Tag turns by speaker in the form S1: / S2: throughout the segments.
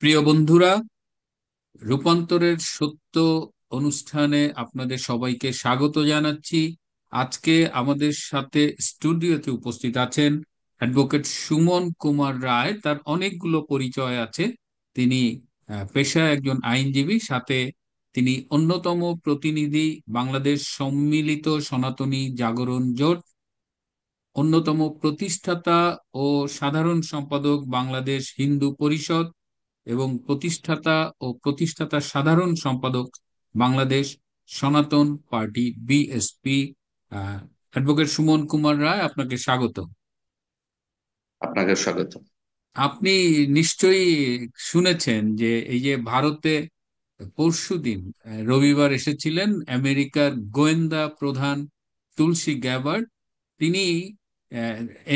S1: প্রিয় বন্ধুরা, রূপান্তরের সত্য অনুষ্ঠানে আপনাদের সবাইকে স্বাগত জানাচ্ছি। আজকে আমাদের সাথে স্টুডিওতে উপস্থিত আছেন অ্যাডভোকেট সুমন কুমার রায়। তার অনেকগুলো পরিচয় আছে। তিনি পেশায় একজন আইনজীবী, সাথে তিনি অন্যতম প্রতিনিধি বাংলাদেশ সম্মিলিত সনাতনী জাগরণ জোট, অন্যতম প্রতিষ্ঠাতা ও সাধারণ সম্পাদক বাংলাদেশ হিন্দু পরিষদ, এবং প্রতিষ্ঠাতা সাধারণ সম্পাদক Bangladesh Sanatan party BSP. Advocate Suman Kumar Roy, আপনাকে স্বাগত।
S2: আপনাকে স্বাগত।
S1: আপনি নিশ্চয়ই শুনেছেন যে এই যে ভারতে পরশুদিন রবিবার এসেছিলেন আমেরিকার গোয়েন্দা প্রধান তুলসী গ্যাবার্ড। তিনি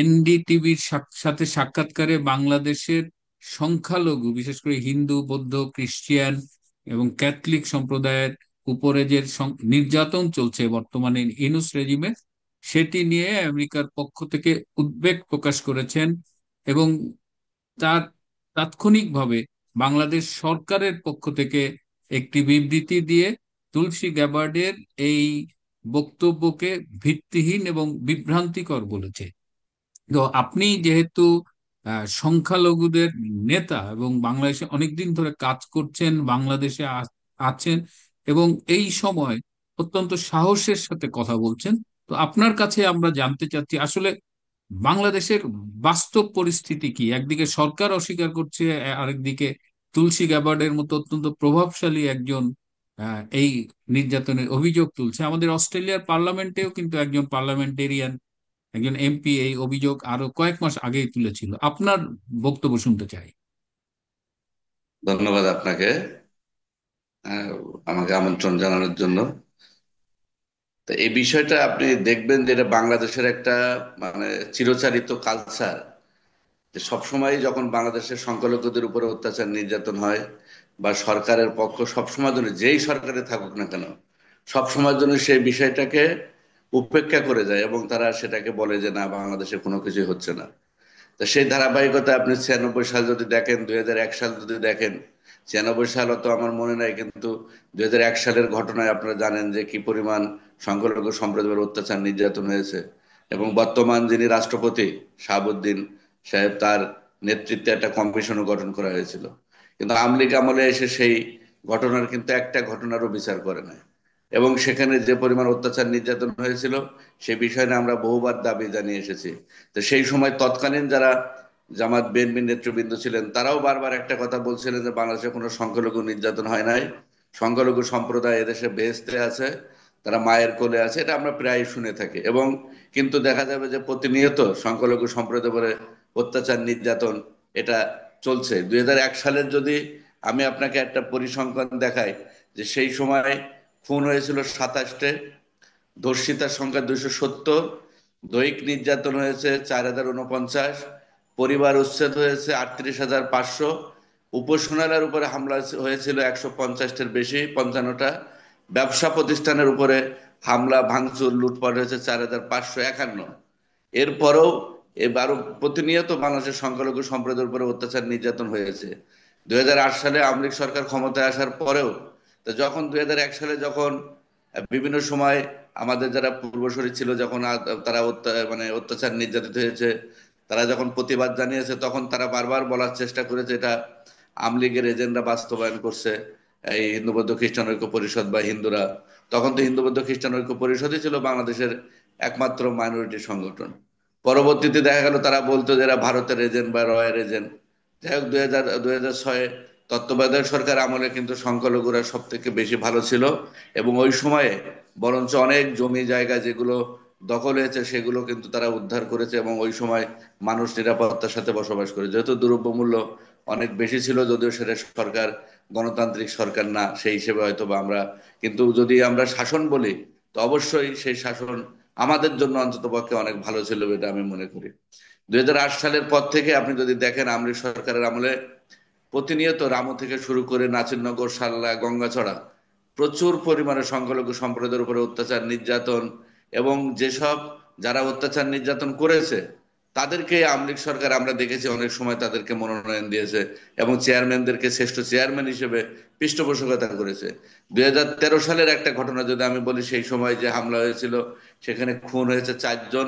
S1: এনডিটিভির সাথে সাক্ষাৎকারে বাংলাদেশের সংখ্যালঘু, বিশেষ করে হিন্দু, বৌদ্ধ, খ্রিস্টিয়ান এবং ক্যাথলিক সম্প্রদায়ের উপরে যে নির্যাতন চলছে বর্তমানে ইনুস রেজিমে, সেটি নিয়ে আমেরিকার পক্ষ থেকে উদ্বেগ প্রকাশ করেছেন। এবং তার তাৎক্ষণিকভাবে বাংলাদেশ সরকারের পক্ষ থেকে একটি বিবৃতি দিয়ে তুলসী গ্যাবার্ডের এই বক্তব্যকে ভিত্তিহীন এবং বিভ্রান্তিকর বলেছে। তো আপনি যেহেতু সংখ্যালঘুদের নেতা এবং বাংলাদেশে অনেকদিন ধরে কাজ করছেন, বাংলাদেশে আছেন এবং এই সময় অত্যন্ত সাহসের সাথে কথা বলছেন, তো আপনার কাছে আমরা জানতে চাচ্ছি আসলে বাংলাদেশের বাস্তব পরিস্থিতি কি। একদিকে সরকার অস্বীকার করছে, আরেকদিকে তুলসী গ্যাবার্ডের মতো অত্যন্ত প্রভাবশালী একজন এই নির্যাতনের অভিযোগ তুলছে। আমাদের অস্ট্রেলিয়ার পার্লামেন্টেও কিন্তু একজন পার্লামেন্টেরিয়ান, একজন এমপি এই অভিযোগ আরো কয়েক মাস আগেই তুলেছিল। আপনার বক্তব্য শুনতে চাই।
S2: ধন্যবাদ আপনাকে আহ, আমাকে আমন্ত্রণ জানানোর জন্য। তো এই বিষয়টা আপনি দেখবেন যে এটা বাংলাদেশের একটা মানে চিরচারিত কালচার, যে সবসময় যখন বাংলাদেশের সংখ্যালঘুদের উপরে অত্যাচার নির্যাতন হয় বা সরকারের পক্ষ সবসময় জন্য যেই সরকারে থাকুক না কেন, সবসময়ের জন্য সেই বিষয়টাকে উপেক্ষা করে যায় এবং তারা সেটাকে বলে যে না, বাংলাদেশে কোনো কিছুই হচ্ছে না। তা সেই ধারাবাহিকতা আপনি 96 সাল যদি দেখেন, 2001 সাল যদি দেখেন, 96 সাল অত আমার মনে নাই, কিন্তু 2001 সালের ঘটনায় আপনারা জানেন যে কি পরিমাণ সংখ্যালঘু সম্প্রদায়ের অত্যাচার নির্যাতন হয়েছে। এবং বর্তমান যিনি রাষ্ট্রপতি শাহাবুদ্দিন সাহেব, তার নেতৃত্বে একটা কমিশনও গঠন করা হয়েছিল, কিন্তু আওয়ামী লীগ আমলে এসে সেই ঘটনার কিন্তু একটা ঘটনারও বিচার করে নাই। এবং সেখানে যে পরিমাণ অত্যাচার নির্যাতন হয়েছিল সে বিষয়ে আমরা বহুবার দাবি জানিয়ে এসেছি। তো সেই সময় তৎকালীন যারা জামাত বিএনপি নেতৃবৃন্দ ছিলেন তারাও বারবার একটা কথা বলছিলেন যে বাংলাদেশে কোনো সংখ্যালঘু নির্যাতন হয় নাই, সংখ্যালঘু সম্প্রদায় এদেশে বেহেশতে আছে, তারা মায়ের কোলে আছে, এটা আমরা প্রায় শুনে থাকি। এবং কিন্তু দেখা যাবে যে প্রতিনিয়ত সংখ্যালঘু সম্প্রদায়ের উপরে অত্যাচার নির্যাতন এটা চলছে। 2001 সালের যদি আমি আপনাকে একটা পরিসংখ্যান দেখাই, যে সেই সময় খুন হয়েছিল 27টে, ধর্ষিতার সংখ্যা 270, দৈহিক নির্যাতন হয়েছে 4049, পরিবার উচ্ছেদ হয়েছে 38,500, উপাসনালয়ের উপরে হামলা হয়েছিল 150টির বেশি, 55টা, ব্যবসা প্রতিষ্ঠানের উপরে হামলা ভাঙচুর লুটপাট হয়েছে 4,551। এরপরেও এবারও প্রতিনিয়ত বাংলাদেশের সংখ্যালঘু সম্প্রদায়ের উপরে অত্যাচার নির্যাতন হয়েছে। 2008 সালে আওয়ামী লীগ সরকার ক্ষমতায় আসার পরেও, তো যখন 2001 সালে যখন বিভিন্ন সময় আমাদের যারা পূর্বসূরি ছিল যখন তারা মানে অত্যাচার নির্যাতিত হয়েছে, তারা যখন প্রতিবাদ জানিয়েছে, তখন তারা বারবার বলার চেষ্টা করেছে এটা আওয়ামী লীগের এজেন্ডা বাস্তবায়ন করছে এই হিন্দু বৌদ্ধ খ্রিস্টান ঐক্য পরিষদ বা হিন্দুরা। তখন তো হিন্দু বৌদ্ধ খ্রিস্টান ঐক্য পরিষদই ছিল বাংলাদেশের একমাত্র মাইনরিটি সংগঠন। পরবর্তীতে দেখা গেল তারা বলতো যে এরা ভারতের এজেন্ট বা রয়ের এজেন্ট। যাই হোক, 2006 তত্ত্বাবধায়ক সরকার আমলে কিন্তু সংখ্যালঘুরা সব থেকে বেশি ভালো ছিল। এবং ওই সময়ে বরঞ্চ অনেক জমি জায়গা যেগুলো দখল হয়েছে সেগুলো কিন্তু তারা উদ্ধার করেছে, এবং ওই সময় মানুষ নিরাপত্তার সাথে বসবাস করে, যেহেতু দ্রব্যমূল্য অনেক বেশি ছিল, যদিও সেটা সরকার গণতান্ত্রিক সরকার না সেই হিসেবে হয়তো বা আমরা, কিন্তু যদি আমরা শাসন বলি তো অবশ্যই সেই শাসন আমাদের জন্য অন্তত পক্ষে অনেক ভালো ছিল এটা আমি মনে করি। 2008 সালের পর থেকে আপনি যদি দেখেন আওয়ামী লীগ সরকারের আমলে প্রতিনিয়ত রামু থেকে শুরু করে নাসিরনগর, সাল্লা, গঙ্গাচড়া প্রচুর পরিমাণে সংখ্যালঘু সম্প্রদায়ের উপরে অত্যাচার নির্যাতন। এবং যেসব যারা অত্যাচার নির্যাতন করেছে তাদেরকে আওয়ামী লীগ সরকার আমরা দেখেছি অনেক সময় তাদেরকে মনোনয়ন দিয়েছে এবং চেয়ারম্যানদেরকে শ্রেষ্ঠ চেয়ারম্যান হিসেবে পৃষ্ঠপোষকতা করেছে। 2013 সালের একটা ঘটনা যদি আমি বলি, সেই সময় যে হামলা হয়েছিল, সেখানে খুন হয়েছে 4 জন,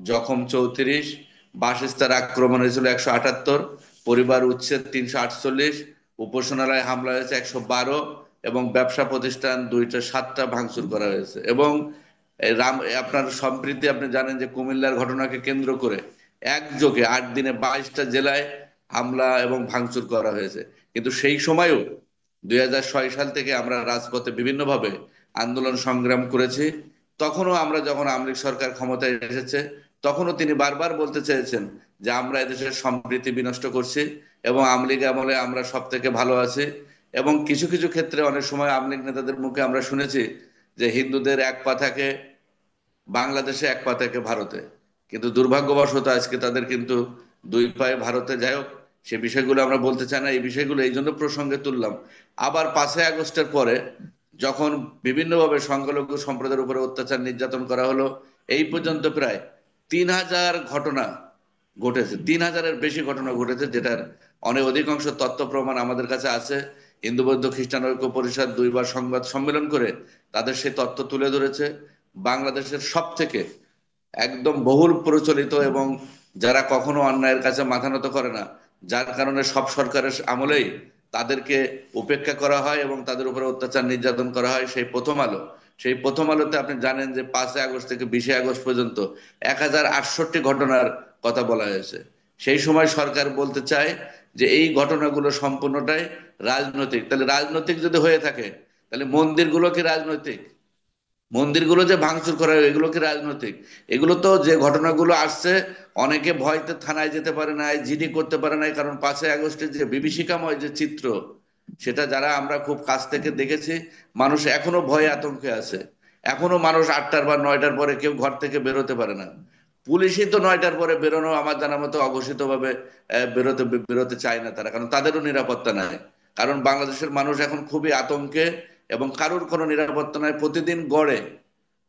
S2: জখম 34, বাসস্থান আক্রমণ হয়েছিল 178, পরিবার উচ্ছেদ 348, উপাসনালয় হামলা হয়েছে 112, এবং ব্যবসা প্রতিষ্ঠান 7টা ভাঙচুর করা হয়েছে। এবং এই আপনার সম্প্রীতি আপনি জানেন যে কুমিল্লার ঘটনাকে কেন্দ্র করে একযোগে 8 দিনে 22টা জেলায় হামলা এবং ভাঙচুর করা হয়েছে। কিন্তু সেই সময়ও 2006 সাল থেকে আমরা রাজপথে বিভিন্নভাবে আন্দোলন সংগ্রাম করেছি। তখনও আমরা যখন আওয়ামী লীগ সরকার ক্ষমতায় এসেছে, তখনও তিনি বারবার বলতে চেয়েছেন যে আমরা এদেশের সম্প্রীতি বিনষ্ট করছি এবং আওয়ামী লীগ আমলে আমরা সব থেকে ভালো আছি। এবং কিছু কিছু ক্ষেত্রে অনেক সময় আওয়ামী লীগ নেতাদের মুখে আমরা শুনেছি যে হিন্দুদের এক পা থাকে বাংলাদেশে, এক পা থেকে ভারতে। কিন্তু দুর্ভাগ্যবশত আজকে তাদের কিন্তু দুই পায়ে ভারতে। যাই হোক, সে বিষয়গুলো আমরা বলতে চাই না, এই বিষয়গুলো এই জন্য প্রসঙ্গে তুললাম। আবার 5ই আগস্টের পরে যখন বিভিন্নভাবে সংখ্যালঘু সম্প্রদায়ের উপরে অত্যাচার নির্যাতন করা হলো, এই পর্যন্ত প্রায় 3,000 ঘটনা ঘটেছে, 3,000-এর বেশি ঘটনা ঘটেছে, যেটার অনেক অধিকাংশ তথ্য প্রমাণ আমাদের কাছে আছে। হিন্দু বৌদ্ধ খ্রিস্টান ঐক্য পরিষদ 2বার সংবাদ সম্মেলন করে তাদের সেই তথ্য তুলে ধরেছে। বাংলাদেশের সব থেকে একদম বহুল প্রচলিত এবং যারা কখনো অন্যায়ের কাছে মাথা নত করে না, যার কারণে সব সরকারের আমলেই তাদেরকে উপেক্ষা করা হয় এবং তাদের উপরে অত্যাচার নির্যাতন করা হয়, সেই প্রথম আলো। সেই প্রথম আলোতে আপনি জানেন যে 5ই আগস্ট থেকে 20ই আগস্ট পর্যন্ত 1,068 ঘটনার কথা বলা হয়েছে। সেই সময় সরকার বলতে চায় যে এই ঘটনাগুলো সম্পূর্ণটাই রাজনৈতিক। তাহলে রাজনৈতিক যদি হয়ে থাকে, তাহলে মন্দিরগুলো কি রাজনৈতিক? মন্দিরগুলো যে ভাঙচুর করা হয় এগুলো কি রাজনৈতিক? এগুলো তো যে ঘটনাগুলো আসছে, অনেকে ভয়তে থানায় যেতে পারে না, জিডি করতে পারে না, কারণ 5ই আগস্টের যে বিভীষিকাময় যে চিত্র, সেটা যারা আমরা খুব কাছ থেকে দেখেছি, মানুষ এখনো ভয়ে আতঙ্কে আছে। এখনো মানুষ 8টার বা 9টার পরে কেউ ঘর থেকে বেরোতে পারে না। পুলিশই তো 9টার পরে বেরোনো আমার জানা মতো অঘোষিত ভাবে বেরোতে বেরোতে চায় না তারা, কারণ তাদেরও নিরাপত্তা নাই। কারণ বাংলাদেশের মানুষ এখন খুবই আতঙ্কে এবং কারোর কোনো নিরাপত্তা নাই। প্রতিদিন গড়ে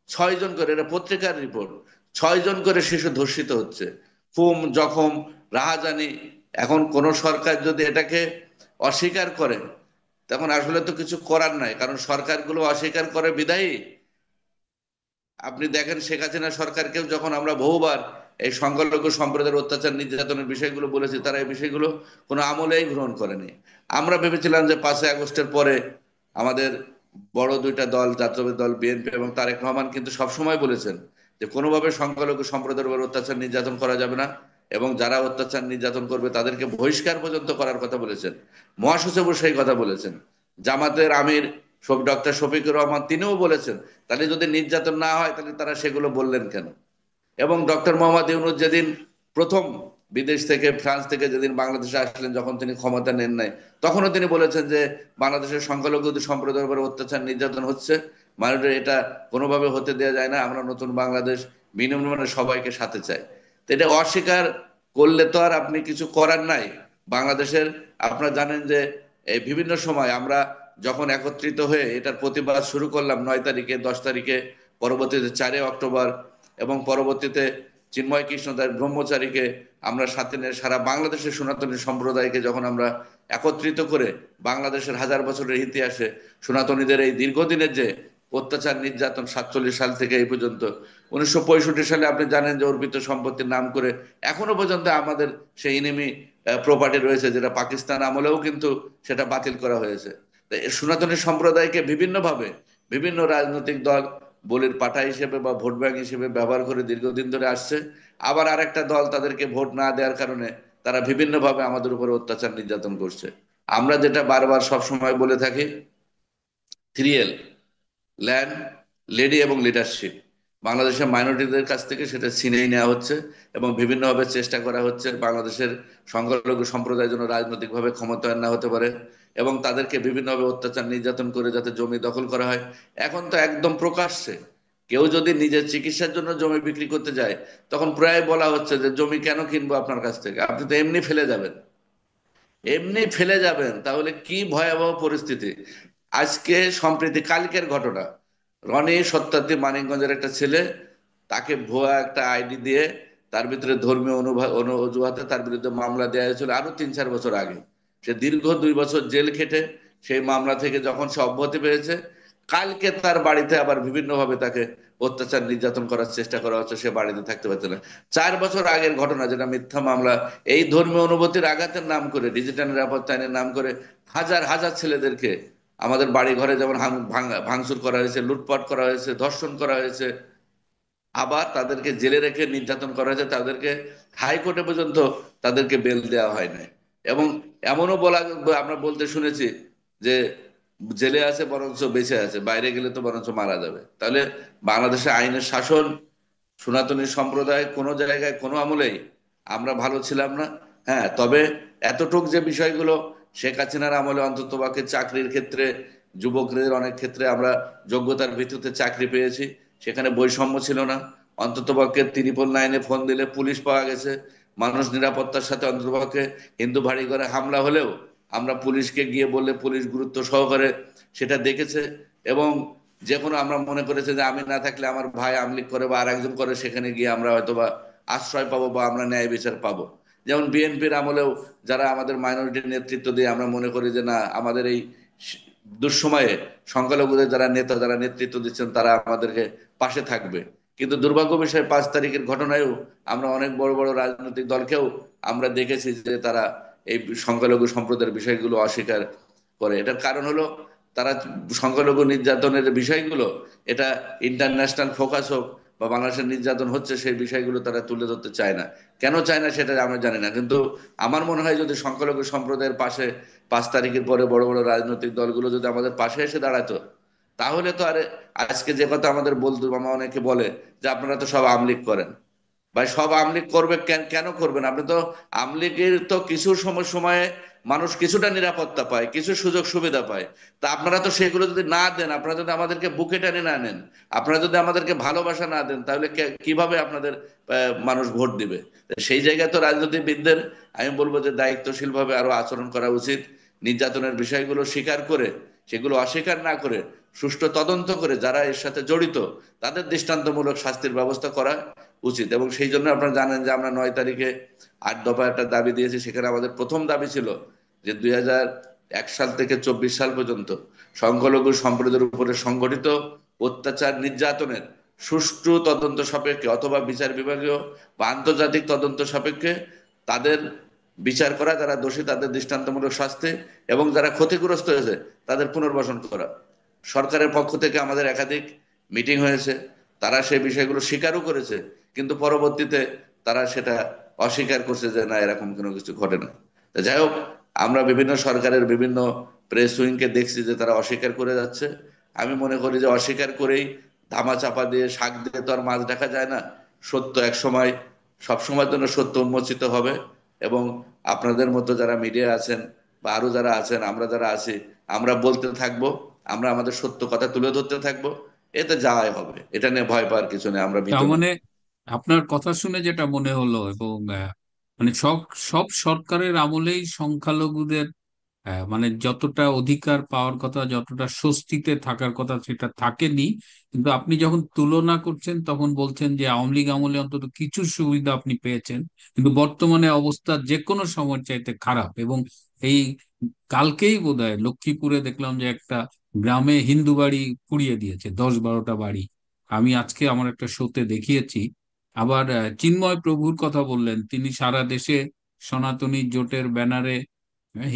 S2: 6 জন করে, এটা পত্রিকার রিপোর্ট, 6 জন করে শিশু ধর্ষিত হচ্ছে, ফুম জখম, রাহাজানি। এখন কোন সরকার যদি এটাকে অস্বীকার করে, তখন আসলে তো কিছু করার নাই, কারণ সরকারগুলো অস্বীকার করে বিদায়ী। আপনি দেখেন শেখ হাসিনা সরকারকেও যখন আমরা বহুবার এই সংখ্যালঘু সম্প্রদায়ের অত্যাচার নির্যাতনের বিষয়গুলো বলেছি, তারা এই বিষয়গুলো কোনো আমলেই গ্রহণ করেনি। আমরা ভেবেছিলাম যে 5ই আগস্টের পরে আমাদের বড় দুইটা দল, জাতীয় দল বিএনপি এবং তারেক রহমান, কিন্তু সবসময় বলেছেন যে কোনোভাবে সংখ্যালঘু সম্প্রদায়ের উপর অত্যাচার নির্যাতন করা যাবে না, এবং যারা অত্যাচার নির্যাতন করবে তাদেরকে বহিষ্কার পর্যন্ত করার কথা বলেছেন। মহাসচিবও সেই কথা বলেছেন। জামাতের আমির ডক্টর শফিকুর রহমান তিনিও বলেছেন। তাহলে যদি নির্যাতন না হয়, তাহলে তারা সেগুলো বললেন কেন? এবং ডক্টর মোহাম্মদ ইউনূস যেদিন প্রথম বিদেশ থেকে, ফ্রান্স থেকে যেদিন বাংলাদেশে আসলেন, যখন তিনি ক্ষমতা নেন নাই, তখনও তিনি বলেছেন যে বাংলাদেশের সংখ্যালঘু সম্প্রদায়ের উপর অত্যাচার নির্যাতন হচ্ছে, মানে এটা কোনোভাবে হতে দেওয়া যায় না, আমরা নতুন বাংলাদেশ বিনিময়ে সবাইকে সাথে চাই। তো এটা অস্বীকার করলে তো আর আপনি কিছু করার নাই। বাংলাদেশের, আপনারা জানেন যে এই বিভিন্ন সময় আমরা যখন একত্রিত হয়ে এটার প্রতিবাদ শুরু করলাম 9 তারিখে, 10 তারিখে, পরবর্তীতে 4 অক্টোবর, এবং পরবর্তীতে চিন্ময় কৃষ্ণদাস ব্রহ্মচারীকে আমরা সাথে নিয়ে সারা বাংলাদেশের সনাতনী সম্প্রদায়কে যখন আমরা একত্রিত করে বাংলাদেশের হাজার বছরের ইতিহাসে সনাতনীদের এই দীর্ঘদিনের যে অত্যাচার নির্যাতন 47 সাল থেকে এই পর্যন্ত, 1965 সালে আপনি জানেন যে অর্পিত সম্পত্তির নাম করে এখনো পর্যন্ত আমাদের সেই ইনেমি প্রপার্টি রয়েছে, যেটা পাকিস্তান আমলেও কিন্তু সেটা বাতিল করা হয়েছে। তো এই সনাতনী সম্প্রদায়কে বিভিন্নভাবে বিভিন্ন রাজনৈতিক দল বলির পাঠা হিসেবে বা ভোট ব্যাংক হিসেবে ব্যবহার করে দীর্ঘদিন ধরে আসছে। আবার আরেকটা দল তাদেরকে ভোট না দেওয়ার কারণে তারা বিভিন্নভাবে আমাদের উপরে অত্যাচার নির্যাতন করছে। আমরা যেটা বারবার সব সময় বলে থাকি, 3L, ল্যান্ড, লেডি এবং লিডারশিপ, বাংলাদেশের মাইনরিটিদের কাছ থেকে সেটা ছিনিয়ে নেওয়া হচ্ছে এবং বিভিন্নভাবে চেষ্টা করা হচ্ছে বাংলাদেশের সংখ্যালঘু সম্প্রদায় যেন রাজনৈতিকভাবে ক্ষমতায়ন না হতে পারে, এবং তাদেরকে বিভিন্নভাবে অত্যাচার নির্যাতন করে যাতে জমি দখল করা হয়। এখন তো একদম প্রকাশ্যে কেউ যদি নিজের চিকিৎসার জন্য জমি বিক্রি করতে যায়, তখন প্রায় বলা হচ্ছে যে জমি কেন কিনবো আপনার কাছ থেকে, আপনি তো এমনি ফেলে যাবেন, এমনি ফেলে যাবেন। তাহলে কি ভয়াবহ পরিস্থিতি! আজকে সম্প্রতি কালকের ঘটনা, রনি সত্যার্থী মানিকগঞ্জের একটা ছেলে, তাকে ভুয়া একটা আইডি দিয়ে তার ভিতরে ধর্মীয় অজুহাতে তার বিরুদ্ধে মামলা দেওয়া হয়েছিল আরো 3-4 বছর আগে। সে দীর্ঘ 2 বছর জেল খেটে সেই মামলা থেকে যখন সে অব্যাহতি পেয়েছে, কালকে তার বাড়িতে আবার বিভিন্ন ভাবে তাকে অত্যাচার নির্যাতন করার চেষ্টা করা হচ্ছে, সে বাড়িতে থাকতে পারছে না। 4 বছর আগের ঘটনা, যেটা মিথ্যা মামলা, এই ধর্মীয় অনুভূতির আঘাতের নাম করে, ডিজিটাল নিরাপত্তা আইনের নাম করে হাজার হাজার ছেলেদেরকে আমাদের বাড়ি ঘরে যেমন ভাঙচুর করা হয়েছে, লুটপাট করা হয়েছে, ধর্ষণ করা হয়েছে, আবার তাদেরকে জেলে রেখে নির্যাতন করা হয়েছে, তাদেরকে হাইকোর্টে পর্যন্ত তাদেরকে বেল দেওয়া হয় নাই। এবং এমনও আমরা বলতে শুনেছি যে জেলে আছে বরঞ্চ বেঁচে আছে, বাইরে গেলে তো বরঞ্চ মারা যাবে। তাহলে বাংলাদেশে আইনের শাসন, সনাতনী সম্প্রদায় কোনো জায়গায় কোনো আমলেই আমরা ভালো ছিলাম না। হ্যাঁ, তবে এতটুক যে বিষয়গুলো শেখ হাসিনার আমলে অন্তত পক্ষে চাকরির ক্ষেত্রে, যুবকদের অনেক ক্ষেত্রে আমরা যোগ্যতার ভিত্তিতে চাকরি পেয়েছি, সেখানে বৈষম্য ছিল না। অন্ততপক্ষে 999-এ ফোন দিলে পুলিশ পাওয়া গেছে। মানুষ নিরাপত্তার সাথে অন্ততপক্ষে হিন্দু বাড়ি ঘরে হামলা হলেও আমরা পুলিশকে গিয়ে বললে পুলিশ গুরুত্ব সহকারে সেটা দেখেছে। এবং যে কোনো, আমরা মনে করেছে যে আমি না থাকলে আমার ভাই আমলিক করে বা আর একজন করে, সেখানে গিয়ে আমরা হয়তোবা আশ্রয় পাবো বা আমরা ন্যায় বিচার পাবো। যেমন বিএনপির আমলেও যারা আমাদের মাইনরিটির নেতৃত্ব দিয়ে, আমরা মনে করি যে না, আমাদের এই দুঃসময়ে সংখ্যালঘুদের যারা নেতা, যারা নেতৃত্ব দিচ্ছেন, তারা আমাদেরকে পাশে থাকবে। কিন্তু দুর্ভাগ্য বিষয়, 5 তারিখের ঘটনায়ও আমরা অনেক বড় বড় রাজনৈতিক দলকেও আমরা দেখেছি যে তারা এই সংখ্যালঘু সম্প্রদায়ের বিষয়গুলো অস্বীকার করে। এটার কারণ হলো তারা সংখ্যালঘু নির্যাতনের বিষয়গুলো, এটা ইন্টারন্যাশনাল ফোকাস হোক বা বাংলাদেশের নির্যাতন হচ্ছে সেই বিষয়গুলো তারা তুলে ধরতে চায় না। কেন চায় না সেটা আমরা জানি না, কিন্তু আমার মনে হয় যদি সংখ্যালঘু সম্প্রদায়ের পাশে 5 তারিখের পরে বড় বড় রাজনৈতিক দলগুলো যদি আমাদের পাশে এসে দাঁড়াতো, তাহলে তো আরে আজকে যে কথা আমাদের বলতো, মামা অনেকে বলে যে আপনারা তো সব আমলিগ করেন। ভাই, সব আমলিগ করবে কেন? কেন করবেন আপনি? তো আমলিগের তো কিছু সময় সময়ে মানুষ কিছুটা নিরাপত্তা পায়, কিছু সুযোগ সুবিধা পায়। তা আপনারা তো সেগুলো যদি না দেন, আপনারা যদি আমাদেরকে বুকে টেনে না নেন, আপনারা যদি আমাদেরকে ভালোবাসা না দেন, তাহলে কিভাবে আপনাদের মানুষ ভোট দিবে? তা সেই জায়গায় তো রাজনীতিবিদদের আমি বলবো যে দায়িত্বশীল ভাবে আরো আচরণ করা উচিত। নির্যাতনের বিষয়গুলো স্বীকার করে, সেগুলো অস্বীকার না করে, সুষ্ঠু তদন্ত করে যারা এর সাথে জড়িত তাদের দৃষ্টান্তমূলক শাস্তির ব্যবস্থা করা উচিত। এবং সেই জন্য আপনারা জানেন যে আমরা 9 তারিখে 8 দফা একটা দাবি দিয়েছি। সেখানে আমাদের প্রথম দাবি ছিল যে 2001 সাল থেকে 24 সাল পর্যন্ত সংখ্যালঘু সম্প্রদায়ের উপরে সংগঠিত অত্যাচার নির্যাতনের সুষ্ঠু তদন্ত সাপেক্ষে অথবা বিচার বিভাগীয় বা আন্তর্জাতিক তদন্ত সাপেক্ষে তাদের বিচার করা, যারা দোষী তাদের দৃষ্টান্তমূলক শাস্তি, এবং যারা ক্ষতিগ্রস্ত হয়েছে তাদের পুনর্বাসন করা। সরকারের পক্ষ থেকে আমাদের একাধিক মিটিং হয়েছে, তারা সেই বিষয়গুলো স্বীকারও করেছে, কিন্তু পরবর্তীতে তারা সেটা অস্বীকার করছে যে না, এরকম কোনো কিছু ঘটে না। তা যাই হোক, আমরা বিভিন্ন সরকারের বিভিন্ন প্রেস উইংকে দেখছি যে তারা অস্বীকার করে যাচ্ছে। আমি মনে করি যে অস্বীকার করেই ধামা চাপা দিয়ে, শাক দিয়ে তো আর মাছ ঢাকা যায় না। সত্য এক সময়, সব সময় জন্য সত্য উন্মোচিত হবে। এবং আপনাদের মতো যারা মিডিয়া আছেন বা আরো যারা আছেন, আমরা যারা আছি, আমরা বলতে থাকবো, আমরা আমাদের সত্য কথা তুলে ধরতে থাকবো। এতে যাওয়াই হবে, এটা নিয়ে ভয় পাওয়ার কিছু নেই, আমরা ভীত
S1: তার
S2: না।
S1: মানে আপনার কথা শুনে যেটা মনে হলো, এবং মানে সব সব সরকারের আমলেই সংখ্যালঘুদের মানে যতটা অধিকার পাওয়ার কথা, যতটা স্বস্তিতে থাকার কথা, সেটা থাকেনি। কিন্তু আপনি যখন তুলনা করছেন তখন বলছেন যে আওয়ামী লীগ আমলে অন্তত কিছু সুবিধা আপনি পেয়েছেন, কিন্তু বর্তমানে অবস্থা যে কোনো সময়ের চাইতে খারাপ। এবং এই কালকেই বোধহয় লক্ষ্মীপুরে দেখলাম যে একটা গ্রামে হিন্দু বাড়ি পুড়িয়ে দিয়েছে, 10-12টা বাড়ি। আমি আজকে আমার একটা শোতে দেখিয়েছি। আবার চিন্ময় প্রভুর কথা বললেন, তিনি সারা দেশে সনাতনী জোটের ব্যানারে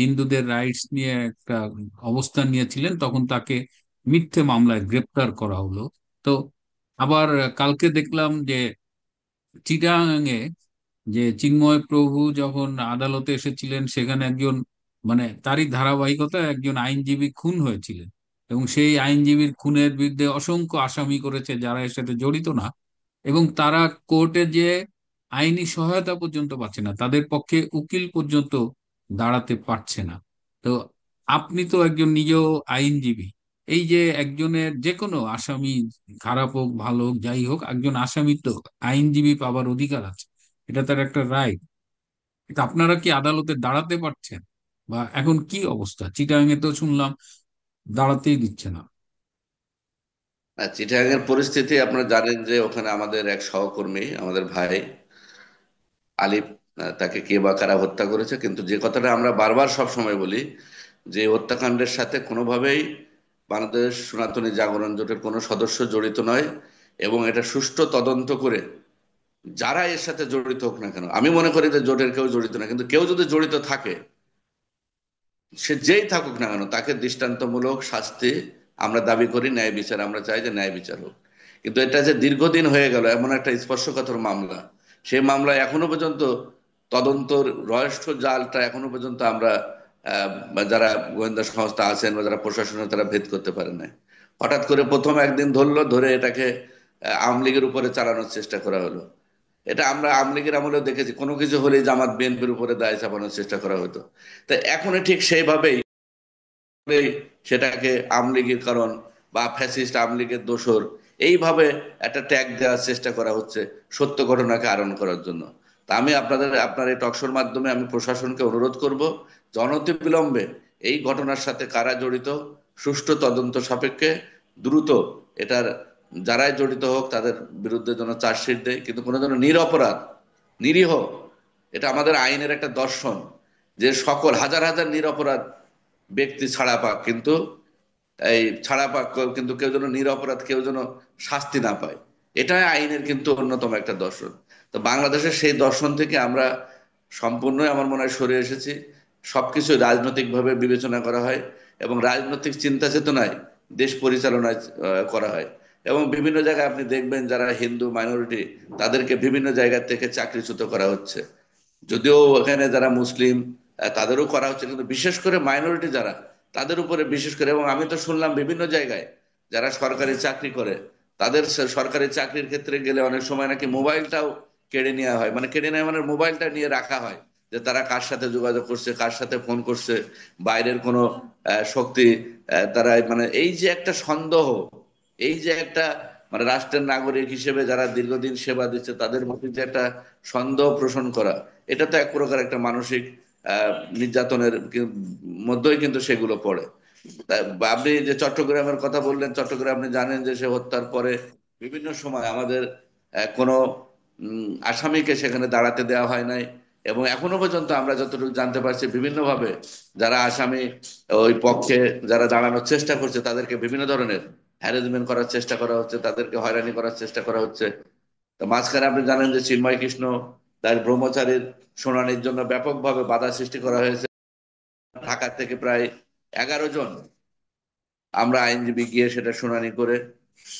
S1: হিন্দুদের রাইটস নিয়ে একটা অবস্থান নিয়েছিলেন, তখন তাকে মিথ্যে মামলায় গ্রেপ্তার করা হলো। তো আবার কালকে দেখলাম যে চিটাগাঙে যে চিন্ময় প্রভু যখন আদালতে এসেছিলেন, সেখানে একজন, মানে তারই ধারাবাহিকতায় একজন আইনজীবী খুন হয়েছিলেন, এবং সেই আইনজীবীর খুনের বিরুদ্ধে অসংখ্য আসামি করেছে যারা এর সাথে জড়িত না, এবং তারা কোর্টে যে আইনি সহায়তা পর্যন্ত পাচ্ছে না, তাদের পক্ষে উকিল পর্যন্ত দাঁড়াতে পারছে না। তো আপনি তো একজন নিজেও আইনজীবী, এই যে একজনের যে কোনো আসামি, খারাপ হোক ভালো হোক যাই হোক, একজন আসামি তো আইনজীবী পাবার অধিকার আছে, এটা তার একটা রাইট। কিন্তু আপনারা কি আদালতে দাঁড়াতে পারছেন? বা এখন কি অবস্থা? চিটাগাং এ তো শুনলাম দাঁড়াতেই দিচ্ছে না।
S2: আর চিটাগাং এর পরিস্থিতি আপনারা জানেন যে ওখানে আমাদের এক সহকর্মী, আমাদের ভাই, আলিফ, তাকে কে বা কারা হত্যা করেছে, কিন্তু যে কথাটা আমরা বারবার সব সময় বলি, যে হত্যাকাণ্ডের সাথে কোনোভাবেই বাংলাদেশ সনাতনী জাগরণ জোটের কোনো সদস্য জড়িত নয়। এবং এটা সুষ্ঠু তদন্ত করে যারা এর সাথে জড়িত হোক না কেন, আমি মনে করি যে জোটের কেউ জড়িত না, কিন্তু কেউ যদি জড়িত থাকে, সে যেই থাকুক না কেন, তাকে দৃষ্টান্তমূলক শাস্তি আমরা দাবি করি, ন্যায় বিচার আমরা চাই যে ন্যায় বিচার হোক। কিন্তু এটা যে দীর্ঘদিন হয়ে গেল এমন একটা স্পর্শকাতর মামলা, সেই মামলায় এখনো পর্যন্ত তদন্তর রহস্য জালটা এখনো পর্যন্ত আমরা বা যারা গোয়েন্দা সংস্থা আছেন বা যারা প্রশাসনের, তারা ভেদ করতে পারে না। হঠাৎ করে প্রথম একদিন ধরলো, ধরে এটাকে আওয়ামী লীগের উপরে চালানোর চেষ্টা করা হলো। এটা আমরা আওয়ামী লীগের আমলেও দেখেছি, কোনো কিছু হলেই জামাত বিএনপির উপরে দায় চাপানোর চেষ্টা করা হতো। তাই এখন ঠিক সেইভাবেই সেটাকে আওয়ামী লীগের কারণ বা ফ্যাসিস্ট আওয়ামী লীগের দোসর, এইভাবে একটা ট্যাগ দেওয়ার চেষ্টা করা হচ্ছে সত্য ঘটনাকে আড়ং করার জন্য। তা আমি আপনার এই টকশোর মাধ্যমে আমি প্রশাসনকে অনুরোধ করব যে অনতিবিলম্বে এই ঘটনার সাথে কারা জড়িত, সুষ্ঠু তদন্ত সাপেক্ষে দ্রুত এটার যারাই জড়িত হোক তাদের বিরুদ্ধে যেন চার্জশিট দেয়, কিন্তু কোনো যেন নিরপরাধ, নিরীহ, এটা আমাদের আইনের একটা দর্শন যে সকল হাজার হাজার নিরপরাধ ব্যক্তি ছাড়া পাক, কিন্তু এই ছাড়া পাক, কিন্তু কেউ যেন নিরপরাধ কেউ যেন শাস্তি না পায়। এটাই আইনের কিন্তু অন্যতম একটা দর্শন। তো বাংলাদেশের সেই দর্শন থেকে আমরা সম্পূর্ণই আমার মনে হয় সরে এসেছি। সবকিছু রাজনৈতিকভাবে বিবেচনা করা হয় এবং রাজনৈতিক চিন্তা চেতনায় দেশ পরিচালনায় করা হয়। এবং বিভিন্ন জায়গায় আপনি দেখবেন যারা হিন্দু মাইনরিটি, তাদেরকে বিভিন্ন জায়গা থেকে চাকরিচ্যুত করা হচ্ছে। যদিও এখানে যারা মুসলিম, তাদেরও করা হচ্ছে, কিন্তু বিশেষ করে মাইনরিটি যারা, তাদের উপরে বিশেষ করে। এবং আমি তো শুনলাম বিভিন্ন জায়গায় যারা সরকারি চাকরি করে, তাদের সরকারি চাকরির ক্ষেত্রে গেলে অনেক সময় নাকি মোবাইলটাও কেড়ে নেওয়া হয়, মানে কেড়ে নেওয়া মানে মোবাইলটা নিয়ে রাখা হয়, যে তারা কার সাথে যোগাযোগ করছে, কার সাথে ফোন করছে, বাইরের কোনো শক্তি, তারা মানে এই যে একটা সন্দেহ, এই যে একটা মানে রাষ্ট্রের নাগরিক হিসেবে যারা দীর্ঘদিন সেবা দিচ্ছে তাদের মধ্যে যে একটা সন্দেহ পোষণ করা, এটা তো এক প্রকার একটা মানসিক নির্যাতনের মধ্যেই কিন্তু সেগুলো পড়ে। আপনি যে চট্টগ্রামের কথা বললেন, চট্টগ্রাম আপনি জানেন যে সে হত্যার পরে বিভিন্ন সময় আমাদের কোনো আসামিকে সেখানে দাঁড়াতে দেওয়া হয় নাই। এবং এখনো পর্যন্ত আমরা যতটুকু জানতে পারছি, বিভিন্নভাবে যারা আসামি ওই পক্ষে যারা দাঁড়ানোর চেষ্টা করছে, তাদেরকে বিভিন্ন ধরনের হ্যারাসমেন্ট করার চেষ্টা করা হচ্ছে, তাদেরকে হয়রানি করার চেষ্টা করা হচ্ছে। তো মাঝখানে আপনি জানেন যে চিন্ময় কৃষ্ণ তার ব্রহ্মচারীর শুনানির জন্য ব্যাপকভাবে বাধা সৃষ্টি করা হয়েছে। ঢাকা থেকে প্রায় 11 জন আমরা আইনজীবী গিয়ে সেটা শুনানি করে,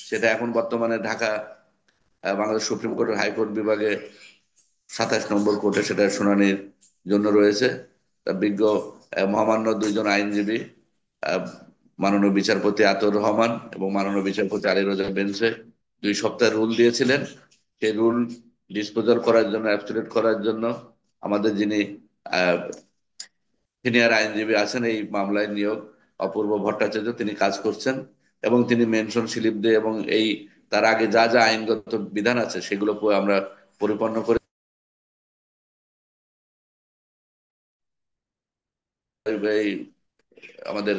S2: সেটা এখন বর্তমানে ঢাকা বাংলাদেশ সুপ্রিম কোর্টের হাইকোর্ট বিভাগে 27 নম্বর কোর্টে সেটা শুনানির জন্য রয়েছে। তা বিজ্ঞ মহামান্য 2 জন আইনজীবী, আহ, মাননীয় বিচারপতি আতর রহমান এবং মাননীয় বিচারপতি আলী রোজা বেঞ্চে 2 সপ্তাহের রুল দিয়েছিলেন। সেই রুল ডিসপোজাল করার জন্য, অ্যাবসলিউট করার জন্য আমাদের যিনি সিনিয়র আইনজীবী আছেন এই মামলায় নিয়োগ, অপূর্ব ভট্টাচার্য, তিনি কাজ করছেন। এবং তিনি মেনশন স্লিপ দিয়ে এবং এই তার আগে যা যা আইনগত বিধান আছে সেগুলো আমরা পরিপূর্ণ করে এই আমাদের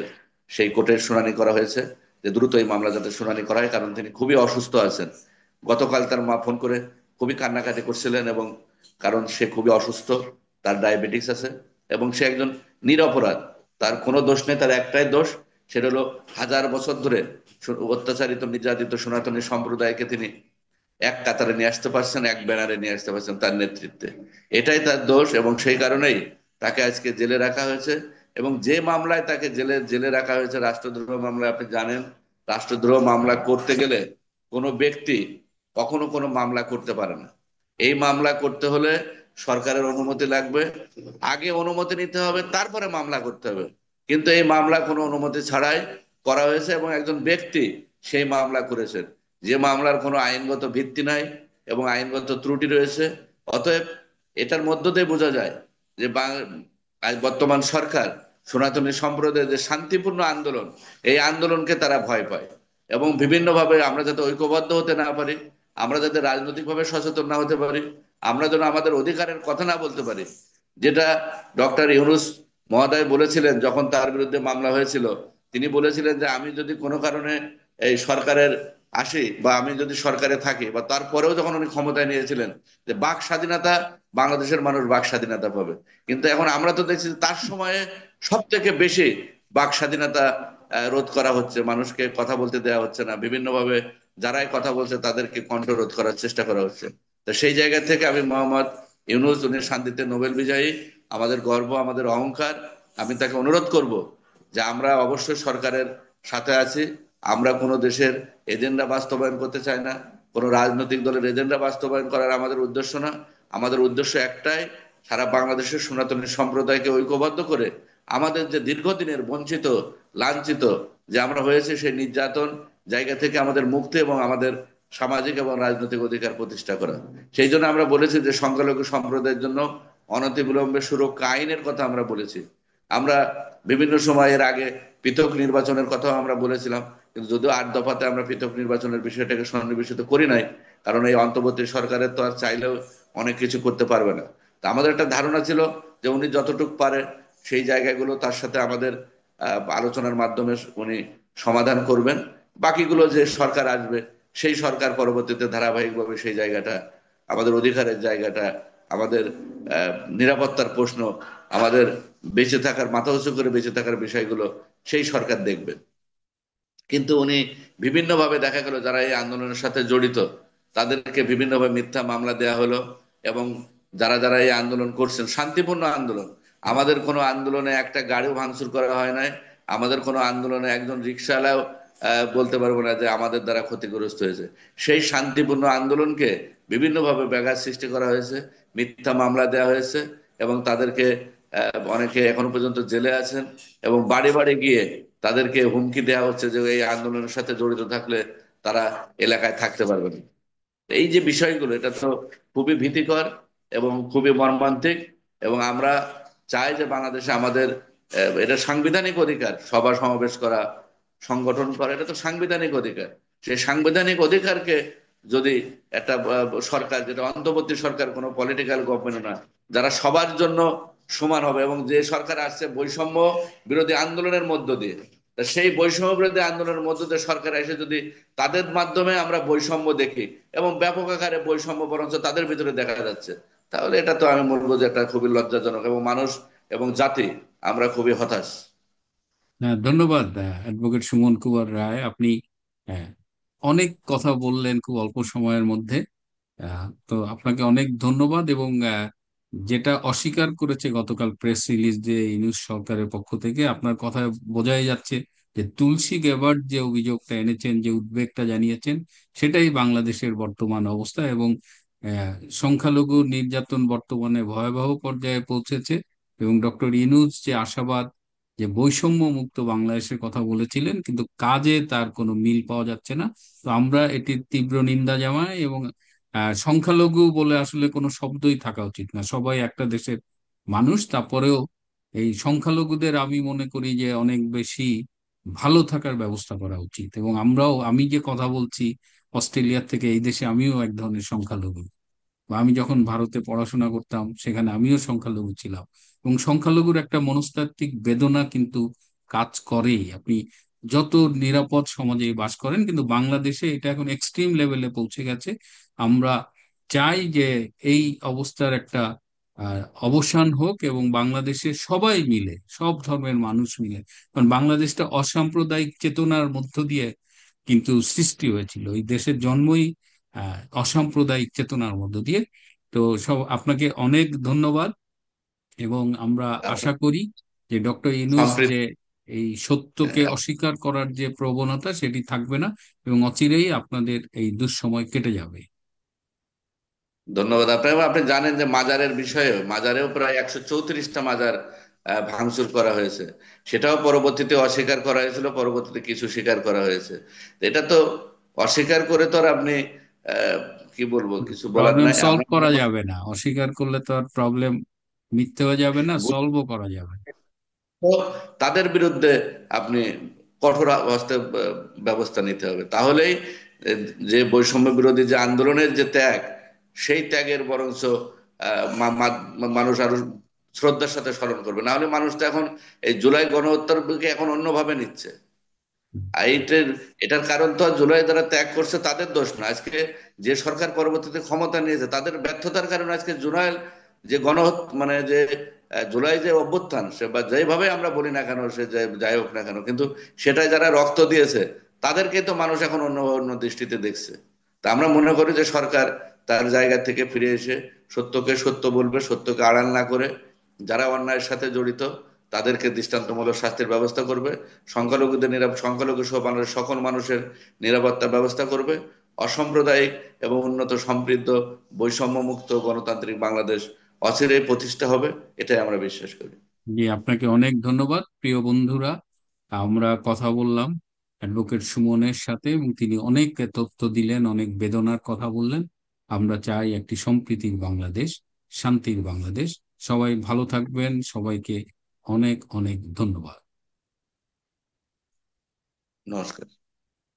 S2: সেই কোর্টের শুনানি করা হয়েছে, যে দ্রুত এই মামলা যাতে শুনানি করা হয়, কারণ তিনি খুবই অসুস্থ আছেন। গতকাল তার মা ফোন করে খুবই কান্নাকাটি করছিলেন, এবং কারণ সে খুবই অসুস্থ, তার ডায়াবেটিস আছে এবং সে একজন নিরপরাধ, তার কোনো দোষ নেই, তার একটাই দোষ, সেটা হলো হাজার বছর ধরে অত্যাচারিত নির্যাতিত সনাতনী সম্প্রদায়কে তিনি এক কাতারে নিয়ে আসতে পারছেন, এক ব্যানারে নিয়ে আসতে পারছেন তার নেতৃত্বে। এটাই তার দোষ, এবং সেই কারণেই তাকে আজকে জেলে রাখা হয়েছে। এবং যে মামলায় তাকে জেলে জেলে রাখা হয়েছে, রাষ্ট্রদ্রোহ মামলায়, আপনি জানেন রাষ্ট্রদ্রোহ মামলা করতে গেলে কোনো ব্যক্তি কখনো কোনো মামলা করতে পারে না। এই মামলা করতে হলে সরকারের অনুমতি লাগবে, আগে অনুমতি নিতে হবে, তারপরে মামলা করতে হবে। কিন্তু এই মামলা কোনো অনুমতি ছাড়াই করা হয়েছে, এবং একজন ব্যক্তি সেই মামলা করেছেন, যে মামলার কোনো আইনগত ভিত্তি নাই এবং আইনগত ত্রুটি রয়েছে। অতএব এটার মধ্য দিয়ে বোঝা যায় যে আজ বর্তমান সরকার সনাতনী সম্প্রদায়ের যে শান্তিপূর্ণ আন্দোলন, এই আন্দোলনকে তারা ভয় পায়। এবং বিভিন্নভাবে আমরা যাতে ঐক্যবদ্ধ হতে না পারি, আমরা যাতে রাজনৈতিকভাবে সচেতন না হতে পারি, আমরা যেন আমাদের অধিকারের কথা না বলতে পারি, যেটা ডক্টর ইউনূস মহোদয় বলেছিলেন যখন তার বিরুদ্ধে মামলা হয়েছিল। তিনি বলেছিলেন যে আমি যদি কোনো কারণে এই সরকারের আসি বা আমি যদি সরকারে থাকি, বা তারপরেও যখন উনি ক্ষমতায় নিয়েছিলেন যে বাক স্বাধীনতা, বাংলাদেশের মানুষ বাক স্বাধীনতা পাবে, কিন্তু এখন আমরা তো দেখছি যে তার সময়ে সব থেকে বেশি বাক স্বাধীনতা রোধ করা হচ্ছে, মানুষকে কথা বলতে দেওয়া হচ্ছে না, বিভিন্ন ভাবে যারাই কথা বলছে তাদেরকে কণ্ঠরোধ করার চেষ্টা করা হচ্ছে। তো সেই জায়গা থেকে আমি মোহাম্মদ ইউনূস, উনি শান্তিতে নোবেল বিজয়ী, আমাদের গর্ব, আমাদের অহংকার, আমি তাকে অনুরোধ করব যে আমরা অবশ্যই সরকারের সাথে আছি। আমরা কোনো দেশের এজেন্ডা বাস্তবায়ন করতে চাই না, কোনো রাজনৈতিক দলের এজেন্ডা বাস্তবায়ন করার আমাদের উদ্দেশ্য না। আমাদের উদ্দেশ্য একটাই, সারা বাংলাদেশের সনাতনী সম্প্রদায়কে ঐক্যবদ্ধ করে আমাদের যে দীর্ঘদিনের বঞ্চিত, লাঞ্ছিত যে আমরা হয়েছে, সেই নির্যাতন জায়গা থেকে আমাদের মুক্তি এবং আমাদের সামাজিক এবং রাজনৈতিক অধিকার প্রতিষ্ঠা করা। সেই জন্য আমরা বলেছি যে সংখ্যালঘু সম্প্রদায়ের জন্য অনতিবিলম্বে সুরক্ষা আইনের কথা আমরা বলেছি। আমরা বিভিন্ন সময় এর আগে পৃথক নির্বাচনের কথাও আমরা বলেছিলাম, কিন্তু যদিও 8 দফাতে আমরা পৃথক নির্বাচনের বিষয়টাকে সন্নিবেশিত করি নাই, কারণ এই অন্তর্বর্তী সরকারের তো আর চাইলেও অনেক কিছু করতে পারবে না। তা আমাদের একটা ধারণা ছিল যে উনি যতটুকু পারে সেই জায়গাগুলো তার সাথে আমাদের আলোচনার মাধ্যমে উনি সমাধান করবেন। বাকিগুলো যে সরকার আসবে, সেই সরকার পরবর্তীতে ধারাবাহিকভাবে সেই জায়গাটা, আমাদের অধিকারের জায়গাটা, আমাদের নিরাপত্তার প্রশ্ন, আমাদের বেঁচে থাকার, মাথা উঁচু করে বেঁচে থাকার বিষয়গুলো সেই সরকার দেখবে। কিন্তু উনি বিভিন্নভাবে, দেখা গেল যারা এই আন্দোলনের সাথে জড়িত তাদেরকে বিভিন্নভাবে মিথ্যা মামলা দেয়া হলো। এবং যারা যারা এই আন্দোলন করছেন, শান্তিপূর্ণ আন্দোলন, আমাদের কোনো আন্দোলনে একটা গাড়িও ভাঙচুর করা হয় নাই, আমাদের কোনো আন্দোলনে একজন রিক্সাওয়ালাও বলতে পারবো না যে আমাদের দ্বারা ক্ষতিগ্রস্ত হয়েছে। সেই শান্তিপূর্ণ আন্দোলনকে বিভিন্নভাবে ব্যাঘাত সৃষ্টি করা হয়েছে, মিথ্যা মামলা দেওয়া হয়েছে, এবং তাদেরকে অনেকে এখনো পর্যন্ত জেলে আছেন, এবং বাড়ি বাড়ি গিয়ে তাদেরকে হুমকি দেওয়া হচ্ছে যে এই আন্দোলনের সাথে জড়িত থাকলে তারা এলাকায় থাকতে পারবে না। এই যে বিষয়গুলো, এটা তো খুবই ভীতিকর এবং খুবই মর্মান্তিক। এবং আমরা চাই যে বাংলাদেশে আমাদের এটা সাংবিধানিক অধিকার, সভা সমাবেশ করা, সংগঠন করা, এটা তো সাংবিধানিক অধিকার। সেই সাংবিধানিক অধিকারকে যদি একটা সরকার, যেটা অন্তর্বর্তী সরকার, কোনো পলিটিক্যাল গভর্নমেন্ট না, যারা সবার জন্য সমান হবে, এবং যে সরকার আসছে বৈষম্য বিরোধী আন্দোলনের মধ্য দিয়ে, তা সেই বৈষম্য বিরোধী আন্দোলনের মধ্য দিয়ে সরকার এসে যদি তাদের মাধ্যমে আমরা বৈষম্য দেখি, এবং ব্যাপক আকারে বৈষম্য বরঞ্চ তাদের ভিতরে দেখা যাচ্ছে, তাহলে এটা তো আমি বলবো যে এটা খুবই লজ্জাজনক, এবং মানুষ এবং জাতি আমরা খুবই হতাশ।
S1: হ্যাঁ, ধন্যবাদ অ্যাডভোকেট সুমন কুমার রায়। আপনি হ্যাঁ, অনেক কথা বললেন খুব অল্প সময়ের মধ্যে। তো আপনাকে অনেক ধন্যবাদ। এবং যেটা অস্বীকার করেছে গতকাল প্রেস রিলিজ দিয়ে ইউনূস সরকারের পক্ষ থেকে, আপনার কথায় বোঝাই যাচ্ছে যে তুলসী গ্যাবার্ড যে অভিযোগটা এনেছেন, যে উদ্বেগটা জানিয়েছেন, সেটাই বাংলাদেশের বর্তমান অবস্থা। এবং সংখ্যালঘু নির্যাতন বর্তমানে ভয়াবহ পর্যায়ে পৌঁছেছে। এবং ডক্টর ইউনূস যে আশাবাদ, যে বৈষম্য মুক্ত বাংলাদেশের কথা বলেছিলেন, কিন্তু কাজে তার কোনো মিল পাওয়া যাচ্ছে না। তো আমরা এটির তীব্র নিন্দা জানাই। এবং সংখ্যালঘু বলে আসলে কোনো শব্দই থাকা উচিত না, সবাই একটা দেশের মানুষ। তারপরেও এই সংখ্যালঘুদের আমি মনে করি যে অনেক বেশি ভালো থাকার ব্যবস্থা করা উচিত। এবং আমি যে কথা বলছি অস্ট্রেলিয়ার থেকে, এই দেশে আমিও এক ধরনের সংখ্যালঘু। বা আমি যখন ভারতে পড়াশোনা করতাম, সেখানে আমিও সংখ্যালঘু ছিলাম। এবং সংখ্যালঘুর একটা মনস্তাত্ত্বিক বেদনা কিন্তু কাজ করেই। আপনি যত নিরাপদ সমাজে বাস করেন, কিন্তু বাংলাদেশে এটা এখন এক্সট্রিম লেভেলে পৌঁছে গেছে। আমরা চাই যে এই অবস্থার একটা অবসান হোক, এবং বাংলাদেশে সবাই মিলে, সব ধর্মের মানুষ মিলে, কারণ বাংলাদেশটা অসাম্প্রদায়িক চেতনার মধ্য দিয়ে কিন্তু সৃষ্টি হয়েছিল। এই দেশের জন্মই অসাম্প্রদায়িক চেতনার মধ্য দিয়ে। তো সব আপনাকে অনেক ধন্যবাদ। এবং আমরা আশা করি যে ডক্টর ইউনূস
S2: সম্প্রীতি।
S1: যে এই সত্যকে অস্বীকার করার যে প্রবণতা, সেটি থাকবে না, এবং অচিরেই আপনাদের এই দুঃসময় কেটে যাবে।
S2: ধন্যবাদ আপনাকে। আপনি জানেন যে মাজারের বিষয়ে, মাজারেও প্রায় 134টা মাজার ভাঙচুর করা হয়েছে, সেটাও পরবর্তীতে অস্বীকার করা হয়েছিল, পরবর্তীতে কিছু স্বীকার করা হয়েছে। তো এটা তো অস্বীকার করে তো আর আপনি আহ, কি বলবো, কিছু বলার
S1: প্রবলেম
S2: নাই।
S1: সলভ
S2: আমরা মনে
S1: করা
S2: করি
S1: যাবে না, অস্বীকার করলে তো আর প্রবলেম মিথ্যে হয়ে যাবে না, সলভও করা যাবে না।
S2: তো তাদের বিরুদ্ধে আপনি কঠোর হস্তে ব্যবস্থা নিতে হবে, তাহলেই যে বৈষম্য বিরোধী যে আন্দোলনের যে ত্যাগ, সেই ত্যাগের বরঞ্চ মানুষ আরো শ্রদ্ধার সাথে স্মরণ করবে। না হলে মানুষ তো এখন এই জুলাই গণহত্যার বুকে এখন অন্যভাবে নিচ্ছে। আর এটার কারণ তো আর জুলাই যারা ত্যাগ করছে তাদের দোষ না। আজকে যে সরকার পরবর্তীতে ক্ষমতা নিয়েছে তাদের ব্যর্থতার কারণে আজকে জুলাই যে মানে যে জুলাই যে অভ্যুত্থান, সে বা যেভাবে আমরা বলি না কেন, সে যাই হোক না কেন, কিন্তু সেটাই যারা রক্ত দিয়েছে তাদেরকে তো মানুষ এখন অন্য অন্য দৃষ্টিতে দেখছে। তা আমরা মনে করি যে সরকার তার জায়গা থেকে ফিরে এসে সত্যকে সত্য বলবে, সত্যকে আড়াল না করে যারা অন্যায়ের সাথে জড়িত তাদেরকে দৃষ্টান্তমূলক শাস্তির ব্যবস্থা করবে, সংখ্যালঘু সহ বাংলাদেশের সকল মানুষের নিরাপত্তার ব্যবস্থা করবে, অসাম্প্রদায়িক এবং উন্নত সমৃদ্ধ বৈষম্যমুক্ত গণতান্ত্রিক বাংলাদেশ অচিরেই প্রতিষ্ঠা হবে, এটাই আমরা বিশ্বাস করি।
S1: জি, আপনাকে অনেক ধন্যবাদ প্রিয় বন্ধুরা। আমরা কথা বললাম অ্যাডভোকেট সুমনের সাথে এবং তিনি অনেক তথ্য দিলেন, অনেক বেদনার কথা বললেন। আমরা চাই একটি সম্প্রীতির বাংলাদেশ, শান্তির বাংলাদেশ। সবাই ভালো থাকবেন, সবাইকে অনেক অনেক ধন্যবাদ।
S2: নমস্কার।